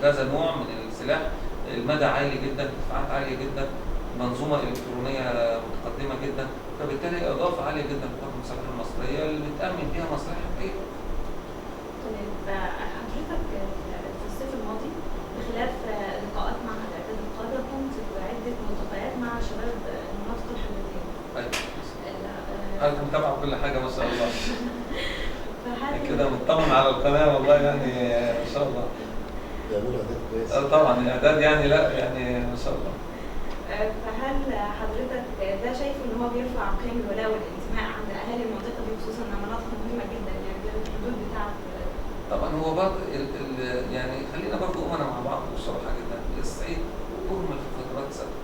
كذا نوع من السلاح، المدى عالي جدا، ارتفاعات عاليه جدا، منظومه الكترونيه متقدمه جدا، فبالتالي اضافه عاليه جدا في القوات المسلحه المصريه اللي بتامن بيها مصالحها الحقيقيه. طيب حضرتك في الصيف الماضي بخلاف لقاءات مع الاعداد القاده كنت بعده ملتقيات مع شباب المناطق الحدوديه. ايوه انا متابع كل حاجه ما شاء الله. فهل كده مطمن على القناه والله يعني ما شاء الله. بيعملوا اعداد كويس. طبعا الاعداد يعني لا يعني ما شاء الله. فهل حضرتك ده شايف ان هو بيرفع قيم الولاء والانتماء عند اهالي المنطقه دي، خصوصا انها مناطق مهمه جدا يعني الحدود بتاعت طبعا هو برضه يعني خلينا برضه امنا مع بعض بصراحه جدا، الصعيد اهمل في فترات سابقه،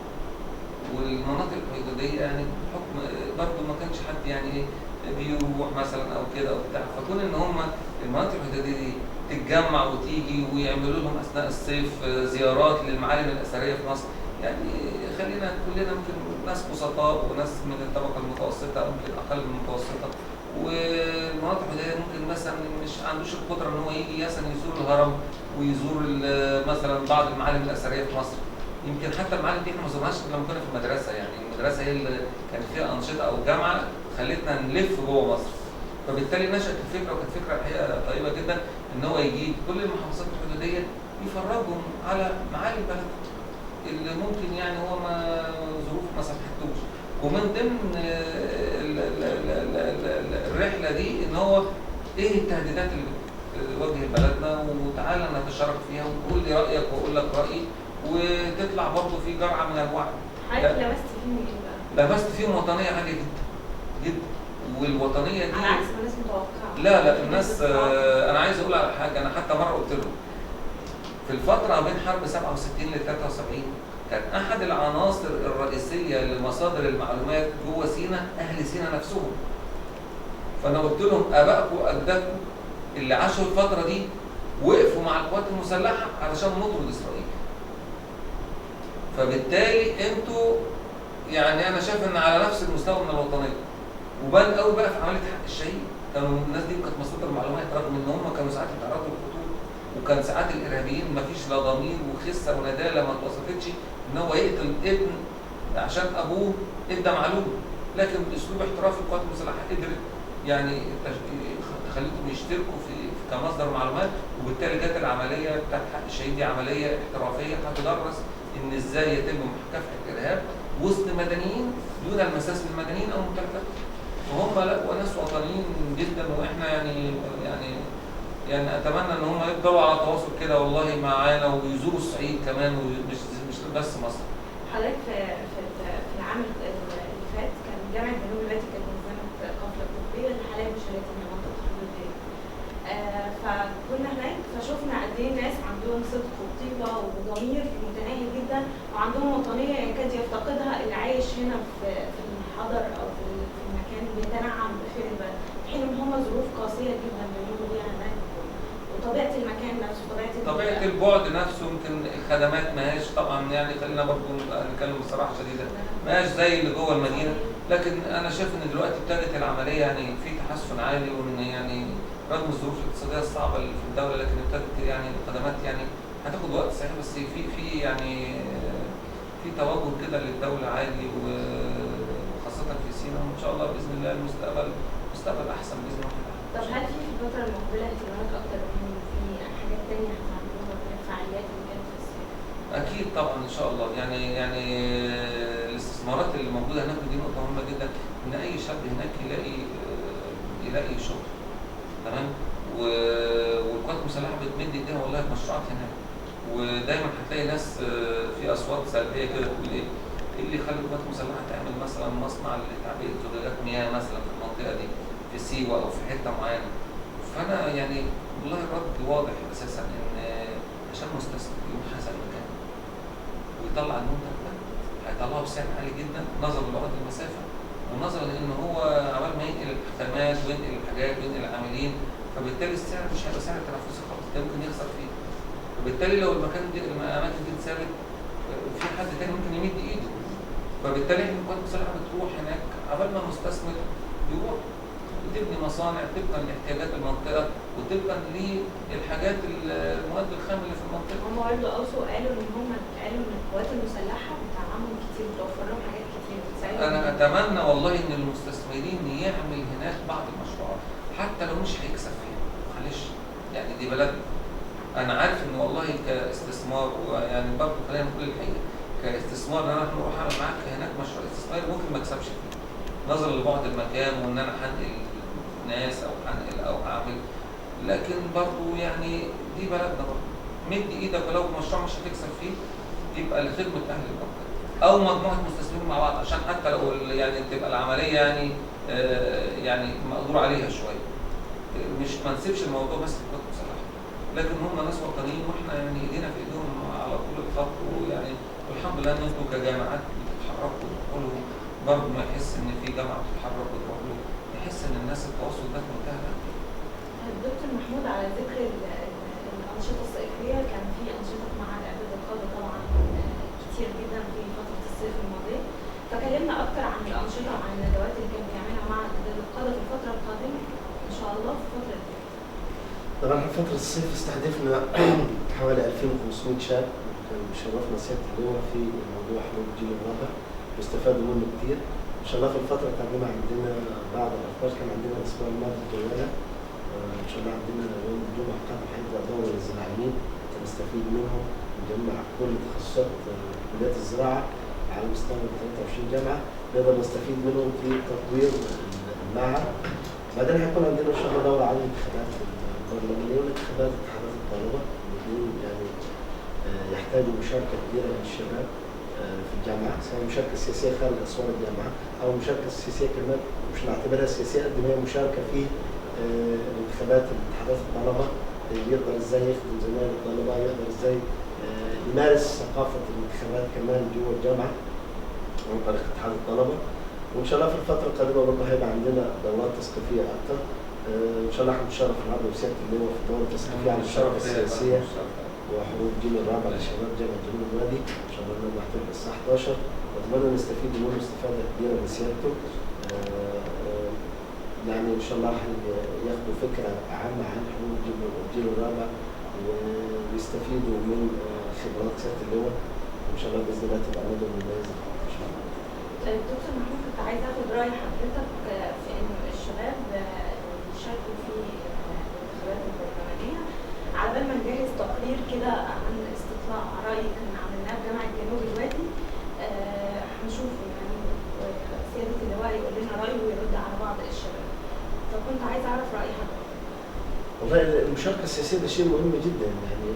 والمناطق الحدوديه يعني بحكم برضه ما كانش حد يعني ايه بيروح مثلا او كده او بتاع، فكون ان هم المناطق الحدوديه دي تتجمع وتيجي ويعملوا لهم اثناء الصيف زيارات للمعالم الاثريه في مصر، يعني خلينا كلنا ممكن ناس بسطاء وناس من الطبقه المتوسطه او ممكن اقل من المتوسطه، والمناطق الحدوديه ممكن مثلا مش عندوش القدره ان هو يجي مثلا يزور الهرم ويزور مثلا بعض المعالم الاثريه في مصر. يمكن حتى المعالم دي احنا ما زرناهاش لما كنا في المدرسه، يعني المدرسه هي اللي كان فيها انشطه او جامعه خلتنا نلف جوه مصر. فبالتالي نشأت الفكره، وكانت فكره الحقيقه طيبه جدا ان هو يجيب كل المحافظات الحدوديه يفرجهم على معالم البلد اللي ممكن يعني هو ما ظروفه ما سمحتلوش. ومن ضمن الرحله دي ان هو ايه التهديدات اللي بتواجه بلدنا، وتعالى نتشارك فيها وقول لي رايك واقول لك رايي، وتطلع برضه في جرعه من الوعي. حضرتك لمست فيهم ايه بقى؟ لمست فيهم وطنيه عاليه جدا جدا، والوطنيه دي على عكس ما الناس متوقعه. لا الناس انا عايز اقول على حاجه، انا حتى مره قلت لهم في الفتره بين حرب 67 ل 73 كان احد العناصر الرئيسيه لمصادر المعلومات جوه سيناء اهل سيناء نفسهم. فانا قلت لهم ابائكم واجدادكم اللي عاشوا الفتره دي وقفوا مع القوات المسلحه علشان نطرد اسرائيل. فبالتالي انتوا يعني انا شايف ان على نفس المستوى من الوطنيه، وبان قوي بقى في عمليه حق الشهيد. كانوا الناس دي كانت مصادر معلومات رغم ان هم كانوا ساعات بيتعرضوا للخطوره، وكان ساعات الارهابيين ما فيش لا ضمير وخسه ونداله ما اتوصفتش ان هو يقتل ابن عشان ابوه ادى معلومه، لكن باسلوب احترافي القوات المسلحه قدرت يعني تخليهم يشتركوا في كمصدر معلومات، وبالتالي جت العمليه بتاعت حق الشهيد دي عمليه احترافيه هتدرس ان ازاي يتم مكافحه الارهاب وسط مدنيين دون المساس بالمدنيين او ممتلكات. وهم لا وناس وطنيين جدا، واحنا يعني اتمنى ان هم يفضلوا على تواصل كده والله معانا ويزوروا الصعيد كمان ومش بس مصر. حضرتك في العام اللي فات كان جامعه جنوب الوادي كانت نظمت قافله طبيه للحالات بشريه من المنطقه الحدوديه. فكنا هناك فشفنا قد ايه ناس عندهم صدق وطيبه وضمير متناهي جدا، وعندهم وطنيه يكاد يفتقدها اللي عايش هنا في الحضر او في المكان بيتنعم بخير البلد، في حين ان هم ظروف قاسيه جدا بيمروا بيها هناك، وطبيعه المكان نفسه طبيعه البعد نفسه يمكن الخدمات ما هياش طبعا، يعني خلينا برضه نتكلم بصراحه شديده ما هياش زي اللي جوه المدينه، لكن انا شايف ان دلوقتي ابتدت العمليه يعني في تحسن عالي، وان يعني رغم الظروف الاقتصاديه الصعبه اللي في الدوله لكن ابتدت يعني الخدمات يعني هتاخد وقت صحيح، بس في يعني في توجه كده للدوله عالي وخاصه في سيناء، وان شاء الله باذن الله المستقبل مستقبل احسن باذن الله. طب هل في الفتره المقبله اهتمامات اكتر من في حاجات ثانيه هتعملوها غير الفعاليات اللي كانت في السيناء؟ اكيد طبعا ان شاء الله، يعني الاستثمارات اللي موجوده هناك دي نقطه مهمه جدا، ان اي شاب هناك يلاقي شغل تمام، والقوات المسلحه بتمد ايديها والله بمشروعات هناك، ودايما هتلاقي ناس في اصوات سلبيه كده تقول ايه اللي يخلي القوات المسلحه تعمل مثلا مصنع لتعبئه زجاجات مياه مثلا في المنطقه دي في سيوه او في حته معينه. فانا يعني والله الرد واضح اساسا ان عشان مستثمر يقوم حسب المكان ويطلع المنتج ده هيطلعه بسعر عالي جدا نظرا لبعد المسافه، ونظرا لان هو عمال ما ينقل الخامات وينقل الحاجات وينقل العاملين، فبالتالي السعر مش هيبقى سعر تنافسي خالص، ده ممكن يخسر فيه. فبالتالي لو الاماكن دي اتثابت في حد تاني ممكن يمد ايده، فبالتالي احنا القوات المسلحه بتروح هناك عبال ما المستثمر يروح بتبني مصانع طبقا لاحتياجات المنطقه وطبقا للحاجات المواد الخام اللي في المنطقه. هم برضه اوصوا قالوا ان القوات المسلحه بتدعمهم كتير وتوفر لهم حاجات كتير بتساعدهم. انا اتمنى والله ان المستثمرين يعمل هناك بعض المشروعات حتى لو مش هيكسب فيها، معلش يعني دي بلدنا. انا عارف ان والله كاستثمار، ويعني برضه خلينا نقول الحقيقه، كاستثمار ان انا اروح اعمل معاك هناك مشروع استثماري ممكن ما اكسبش فيه نظرا لبعد المكان وان انا هنقل ناس او هنقل او هعمل، لكن برضه يعني دي بلدنا برضه. مد ايدك ولو مشروع مش هتكسب فيه يبقى لخدمه اهل المنطقه او مجموعه مستثمرين مع بعض، عشان حتى لو يعني تبقى العمليه يعني مقدور عليها شويه. مش ما نسيبش الموضوع بس للقوات المسلحه، لكن هم ناس وطنيين واحنا يعني ايدينا في ايديهم على طول الخط. ويعني والحمد لله ان انتوا كجامعات بتتحركوا وتدخلوا برضه ما يحس ان في جامعه بتتحرك وتروح له، يحس ان الناس التواصل ده في منتهى الاهميه. دكتور محمود، على ذكر الانشطه الصيفيه، كان في انشطه مع الاعداد القاده طبعا كتير جدا في فتره الصيف الماضيه، فكلمنا اكتر عن الانشطه وعن الندوات اللي كان بيعملها مع الاعداد القاده في الفتره القادمه ان شاء الله في الفتره دي. طبعا في فترة الصيف استهدفنا حوالي 2500 شاب، وكان شرفنا سيادة اللواء في موضوع حروب الجيل الرابع واستفادوا منه كتير. ان شاء الله في الفترة القادمة عندنا بعض الافكار. كان عندنا الاسبوع الماضي الجوالة، ان شاء الله عندنا يوم الجمعة القادم هيبقى دورة للزراعيين نستفيد منهم، نجمع كل تخصصات كليات الزراعة على مستوى 23 جامعة نقدر نستفيد منهم في تطوير المعهد. بعدين هيكون عندنا ان شاء الله دورة عن الانتخابات البرلمانية وانتخابات اتحادات الطلبة، الاثنين يعني يحتاجوا مشاركة كبيرة من الشباب في الجامعة، سواء مشاركة سياسية خارج أسوار الجامعة أو مشاركة سياسية كمان مش نعتبرها سياسية قد ما هي مشاركة في انتخابات اتحادات الطلبة. يقدر ازاي يخدم زمايل الطلبة، يقدر ازاي يمارس ثقافة الانتخابات كمان جوه الجامعة عن طريق اتحاد الطلبة. وإن شاء الله في الفترة القادمة برضه هيبقى عندنا دورات تثقيفية أكثر. إن شاء الله هنتشرف النهارده بسيادة اللواء في الدورة التثقيفية عن الشرف السياسية وحروب الجيل الرابع لشباب جامعة جنوب الوادي. إن شاء الله النهارده هتبقى الساعة 11 وأتمنى نستفيد منه استفادة كبيرة من سيادته. يعني إن شاء الله ياخدوا فكرة عامة عن حروب الجيل الرابع ويستفيدوا من خبرات سيادة اللواء، وإن شاء الله بإذن الله تبقى ندوة مميزة إن شاء الله. دكتور محمود، كنت عايزة آخد رأي حضرتك في إن الشباب يشاركوا في الانتخابات البرلمانية. على بال ما نجهز تقرير كده عن استطلاع رأي كنا عملناه في جامعة جنوب الوادي، هنشوف يعني سيادة اللواء يقول لنا رأيه ويرد على بعض الشباب. فكنت عايزة أعرف رأي حضرتك. والله المشاركة السياسية ده شيء مهم جدا، يعني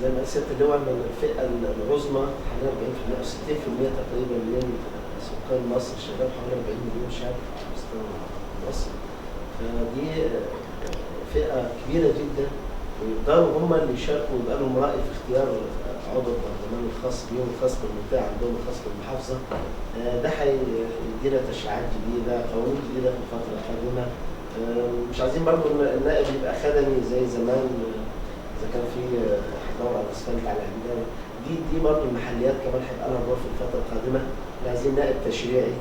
زي ما قال سيادة اللواء ان الفئة العظمى حوالي 40% او 60% تقريبا من سكان مصر الشباب، حوالي 40 مليون شاب على مستوى مصر. فدي فئة كبيرة جدا ويقدروا هم اللي يشاركوا ويبقى لهم رأي في اختيار عضو البرلمان الخاص بيهم، الخاص بالمنطقة عندهم، الخاص بالمحافظة. ده هيدينا تشريعات جديدة، قوانين جديدة في الفترة القادمة. مش عايزين برضه النائب يبقى خدمي زي زمان، إذا كان في دورة على الأسفلت على العمدان. دي برضه المحليات كمان هيبقى لها دور في الفترة القادمة. عايزين نائب تشريعي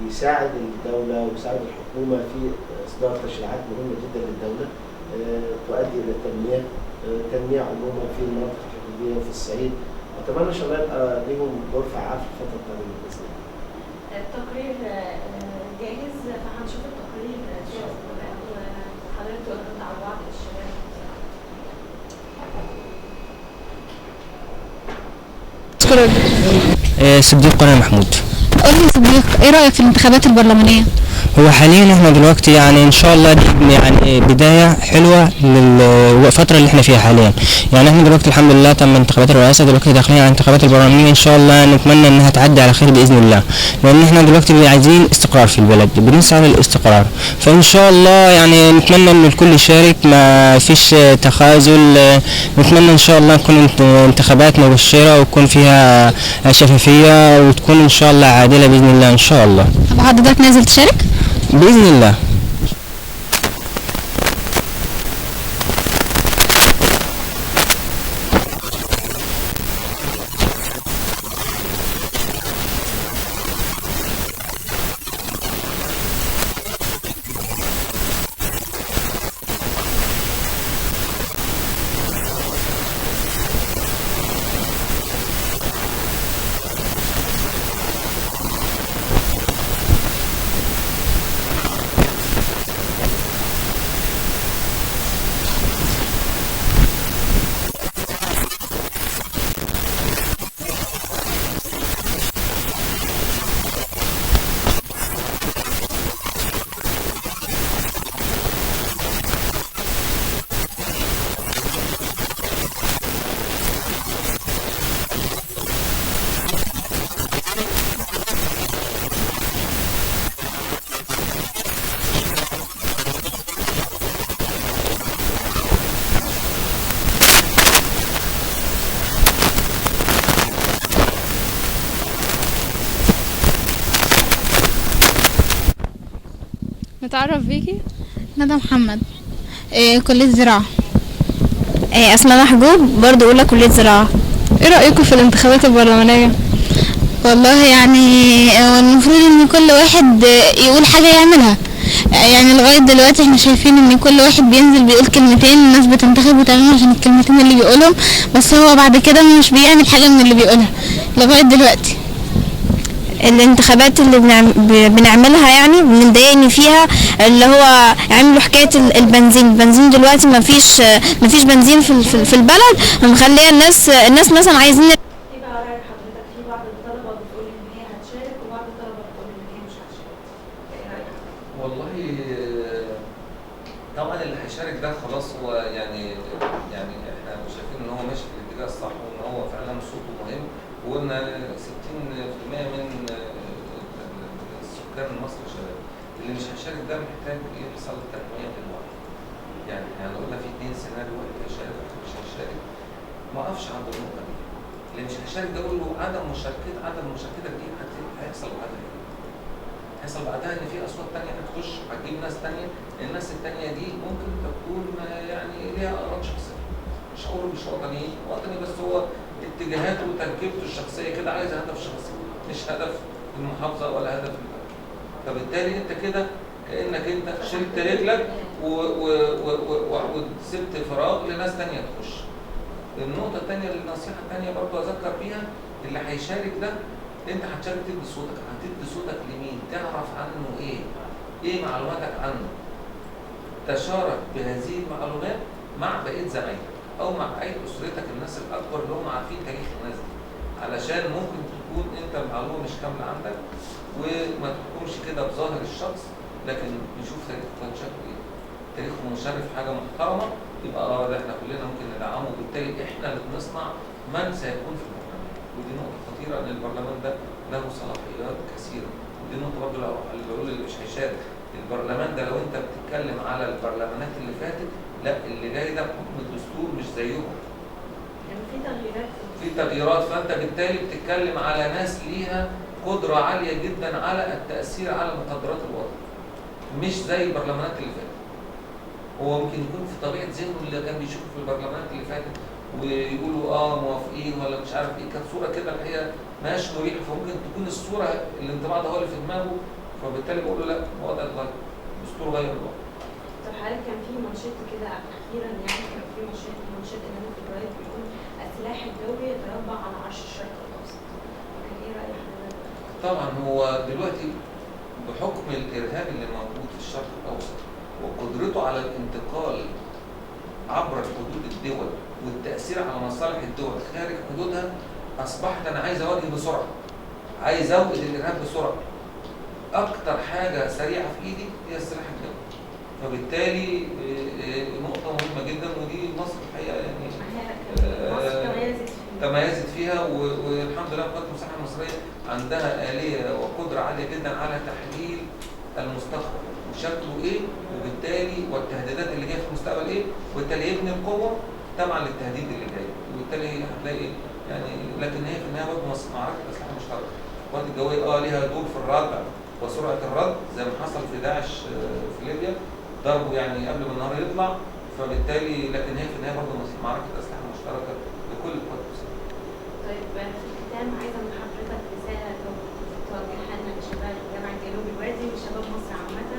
يساعد الدولة ويساعد الحكومة في إصدار تشريعات مهمة جدا للدولة تؤدي إلى تنمية عموما في المناطق الحدودية وفي الصعيد. وأتمنى إن شاء الله يبقى ليهم دور فعال في الفترة القادمة بإذن الله. التقرير جاهز، فهنشوف التقرير جاهز وحضرتك ترد على بعض الشباب. صديق قناة محمود. قول لي صديق، ايه رأيك في الانتخابات البرلمانية؟ هو حاليا احنا دلوقتي يعني ان شاء الله دي يعني بداية حلوة للفترة اللي احنا فيها حاليا. يعني احنا دلوقتي الحمد لله تم انتخابات الرئاسة، دلوقتي داخلين على الانتخابات البرلمانية ان شاء الله نتمنى انها تعدي على خير باذن الله، لان احنا دلوقتي عايزين استقرار في البلد، بنسعى للاستقرار. فان شاء الله يعني نتمنى ان الكل يشارك، ما فيش تخاذل. نتمنى ان شاء الله تكون انتخابات مبشرة ويكون فيها شفافية وتكون ان شاء الله عادلة باذن الله ان شاء الله. طب حضرتك نازل تشارك؟ بإذن الله. نتعرف بيكي. ندى محمد، كلية زراعة. أسماء محجوب، برضو أولى كلية زراعة. ايه رأيكم في الانتخابات البرلمانية؟ والله يعني المفروض ان كل واحد يقول حاجة يعملها. يعني لغاية دلوقتي احنا شايفين ان كل واحد بينزل بيقول كلمتين، الناس بتنتخب وتمام عشان الكلمتين اللي بيقولهم، بس هو بعد كده مش بيعمل حاجة من اللي بيقولها لغاية دلوقتي. الانتخابات اللي بنعملها يعني بنضايقني فيها اللي هو عملوا حكايه البنزين دلوقتي مفيش بنزين في البلد، ومخليه الناس مثلا عايزين. ايه بقى راي حضرتك في بعض الطلبه بتقول ان هي هتشارك وبعض الطلبه بتقول ان هي مش هتشارك؟ ايه رايك؟ والله طبعا اللي هيشارك ده خلاص هو يعني احنا شايفين ان هو ماشي في الاتجاه الصح وان هو فعلا صوته مهم، وان 60% من سكان مصر شباب. اللي مش هيشارك ده محتاج يحصل تنميه في الوعي. يعني لو قلنا في 2 سيناريو، واحد هيشارك واحد مش هيشارك، ما اقفش عند النقطه دي. اللي مش هيشارك ده اقول له عدم مشاركتك دي هيحصل بعدها ايه؟ هيحصل بعدها ان في اصوات ثانيه هتخش، هتجيب ناس ثانيه، الناس الثانيه دي ممكن تكون يعني ليها اراء شخصيه. مش هقول مش وطني بس هو اتجاهاته وتركيبته الشخصيه كده عايز هدف شخصي، مش هدف المحافظه ولا هدف البلد. فبالتالي انت كده كانك انت شلت رجلك وسبت فراغ لناس ثانيه تخش. النقطه الثانيه، النصيحه الثانيه برضه اذكر بيها، اللي هيشارك ده انت هتشارك تدي صوتك لمين؟ تعرف عنه ايه معلوماتك عنه؟ تشارك بهذه المعلومات مع بقيه زمايلك او مع بقيه اسرتك، الناس الاكبر اللي هم عارفين تاريخ الناس دي، علشان ممكن تكون انت المعلومه مش كامله عندك وما تحكمش كده بظاهر الشخص، لكن نشوف تاريخه كان شكله ايه. تاريخه مشرف، حاجه محترمه، يبقى ده احنا كلنا ممكن ندعمه، وبالتالي احنا اللي بنصنع من سيكون في البرلمان. ودي نقطه خطيره ان البرلمان ده له صلاحيات كثيره. ودي نقطه برضه اللي بقول اللي مش هيشارك البرلمان ده، لو انت بتتكلم على البرلمانات اللي فاتت، لا اللي جاي ده بحكم الدستور مش زيهم. يعني في تغييرات، فانت بالتالي بتتكلم على ناس ليها قدره عاليه جدا على التاثير على مقدرات الوطن، مش زي البرلمانات اللي فاتت. هو ممكن يكون في طبيعه ذهنه اللي كان بيشوفه في البرلمانات اللي فاتت ويقولوا موافقين ولا مش عارف ايه، كانت صوره كده الحقيقه ماهياش مريحه، فممكن تكون الصوره الانطباع ده هو اللي في دماغه، فبالتالي بقول له لا الوضع اتغير، الدستور غير الوضع. طب حضرتك كان في منشط كده اخيرا، يعني كان في منشط امام الجرايد بيقول السلاح الجوي يتربع على عرش الشرق الاوسط. كان ايه راي حضرتك؟ طبعا هو دلوقتي بحكم الارهاب اللي موجود في الشرق الاوسط وقدرته على الانتقال عبر حدود الدول والتاثير على مصالح الدول خارج حدودها، اصبحت انا عايز اواجه بسرعه، عايز اوقد الارهاب بسرعه. اكتر حاجه سريعه في ايدي هي السلاح الجوي. فبالتالي نقطه مهمه جدا، ودي مصر الحقيقه يعني تميزت فيها، والحمد لله قوات المسلحه المصريه عندها آلية وقدره عاليه جدا على تحليل المستقبل وشكله ايه، وبالتالي والتهديدات اللي جايه في المستقبل ايه، وبالتالي يبني القوه تبعا للتهديد اللي جاي، وبالتالي هتلاقي يعني. لكن هي في النهايه برضه معركه الاسلحه المشتركه. القوات الجويه ليها دور في الردع وسرعه الرد، زي ما حصل في داعش في ليبيا، ضربوا يعني قبل ما النهار يطلع، فبالتالي لكن هي في النهايه برضه معركه الاسلحه المشتركه لكل القوات المسلحه. طيب في الختام عايزه من حضرتك رساله توجهها لنا لشباب جامعه جنوب الوادي وشباب مصر عامه،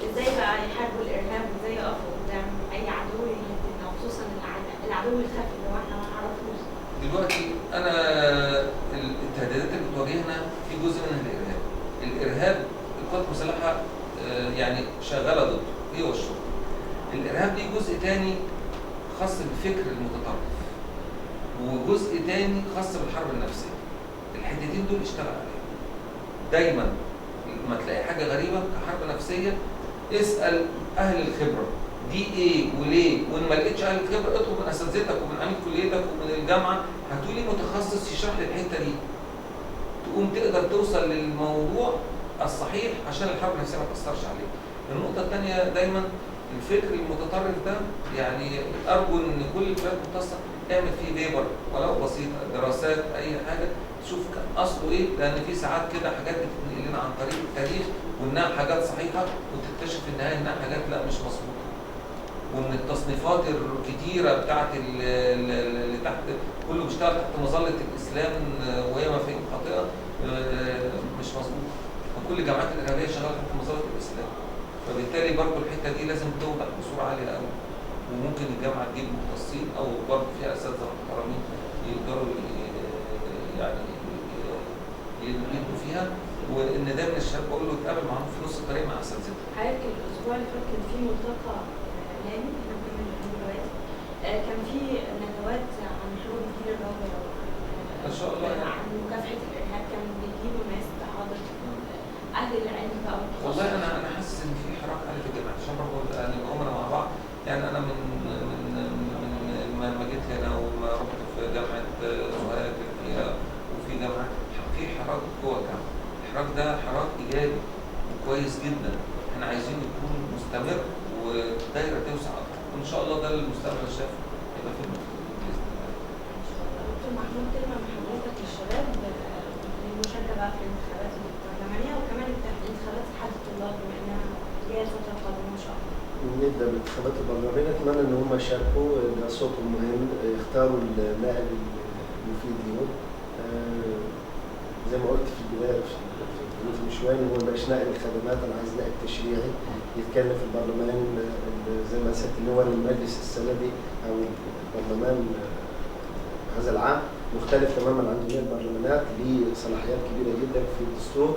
ازاي بقى يحاربوا الارهاب وازاي يقفوا قدام اي عدو يهددنا، وخصوصا العدو الخفي اللي هو احنا ما نعرفوش. دلوقتي انا التهديدات اللي بتواجهنا في جزء منها الارهاب القوات المسلحه يعني شغاله ضده، هي والشرطه. الارهاب ليه جزء تاني خاص بالفكر المتطرف، وجزء تاني خاص بالحرب النفسيه. الحتتين دول اشتغل عليهم. دايما لما تلاقي حاجه غريبه كحرب نفسيه اسال اهل الخبره دي ايه وليه، وان ما لقيتش اهل الخبره اطلب من اساتذتك ومن عميد كليتك ومن الجامعه، هاتولي متخصص يشرح لي الحته دي، تقوم تقدر توصل للموضوع الصحيح عشان الحرب النفسيه ما تاثرش عليك. النقطه الثانيه دايما الفكر المتطرف ده يعني ارجو ان كل الجهات المختصه تعمل فيه بيبر ولو بسيط، دراسات، اي حاجه تشوف كان اصله ايه، لان في ساعات كده حاجات بتتنقل لنا عن طريق التاريخ وانها حاجات صحيحه وتكتشف في النهايه انها حاجات لا مش مظبوطه، وان التصنيفات الكتيره بتاعت اللي تحت كله بيشتغل تحت مظله الاسلام وهي مفاهيم خاطئه مش مظبوطه، وكل الجامعات الارهابيه شغاله تحت مظله الاسلام، فبالتالي برضه الحته دي لازم توضح بصوره عاليه قوي، وممكن الجامعه تجيب مختصين او برضه فيها اساتذه محترمين يقدروا يعني يدوا فيها، وان ده من الشباب بقول له اتقابل معاهم في نص الطريق مع اساتذتهم. حضرتك الاسبوع اللي فات كان في ملتقى اعلامي احنا كنا بنعمله دلوقتي، كان في ندوات عن حروب الجيل الرابع ان شاء الله يعني. عن مكافحه الارهاب، كانوا بيجيبوا ناس تحاضر اهل العلم بقى والله انا حاسس ان في حراك عالي في الجامعه عشان برضه يعني العملاء مع بعض، يعني انا من ما جيت هنا وما رحت في جامعه زهاق فيها وفي جامعه في حراك جوه الجامعه، الحراك ده حراك ايجابي وكويس جدا، احنا عايزين يكون مستمر والدايره توسع اكتر، وان شاء الله ده المستقبل الشافي يبقى في المستقبل باذن الله. دكتور محمود، كلمه من حضرتك للشباب للمشاركه بقى في الانتخابات البرلمانيه وكمان انتخابات اتحاد الطلاب بما انها جايه الفتره القادمه ان شاء الله. نبدا بالانتخابات البرلمانيه، اتمنى ان هم يشاركوا، ده صوتهم مهم، يختاروا النائب المفيد ليهم. زي ما قلت في البدايه في شويه هو مش نائب الخدمات، انا عايز نائب تشريعي يتكلم في البرلمان زي ما سياده اللواء المجلس السندي او البرلمان هذا العام مختلف تماما عن جميع البرلمانات، ليه صلاحيات كبيره جدا في الدستور،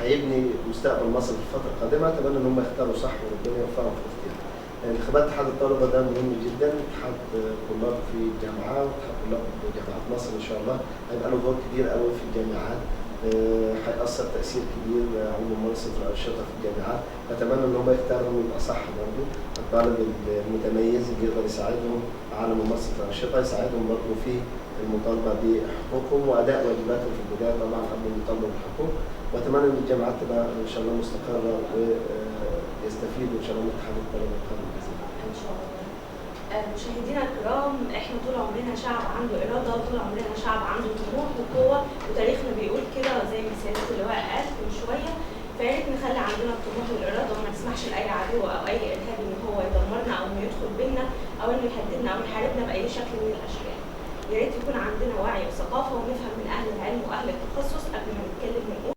هيبني مستقبل مصر في الفتره القادمه. اتمنى ان هم يختاروا صح وربنا يوفقهم في الاختيار. انتخابات اتحاد الطلبه ده مهم جدا، اتحاد طلاب في الجامعات واتحاد طلاب جامعات مصر ان شاء الله هيبقى له دور كبير قوي في الجامعات، هيأثر تأثير كبير على ممارسة الأنشطة في الجامعات، أتمنى إن هم يختاروا يبقى صح برضه، الطالب المتميز اللي يقدر يساعدهم على ممارسة الأنشطة، يساعدهم برضه في المطالبة بحقوقهم وأداء واجباتهم في البداية طبعا قبل المطالبة بالحقوق، وأتمنى إن الجامعات تبقى إن شاء الله مستقرة ويستفيدوا إن شاء الله من اتحاد الطلبة القادم بإذن الله. ان شاء الله. مشاهدينا الكرام، احنا طول عمرنا شعب عنده اراده، وطول عمرنا شعب عنده طموح وقوه، وتاريخنا بيقول كده زي ما سياده اللواء قال من شويه، فيا ريت نخلي عندنا الطموح والاراده وما نسمحش لاي عدو او اي ارهابي ان هو يدمرنا او انه يدخل بينا او انه يهددنا او يحاربنا باي شكل من الاشكال. يا ريت يكون عندنا وعي وثقافه ونفهم من اهل العلم واهل التخصص قبل ما نتكلم ونقول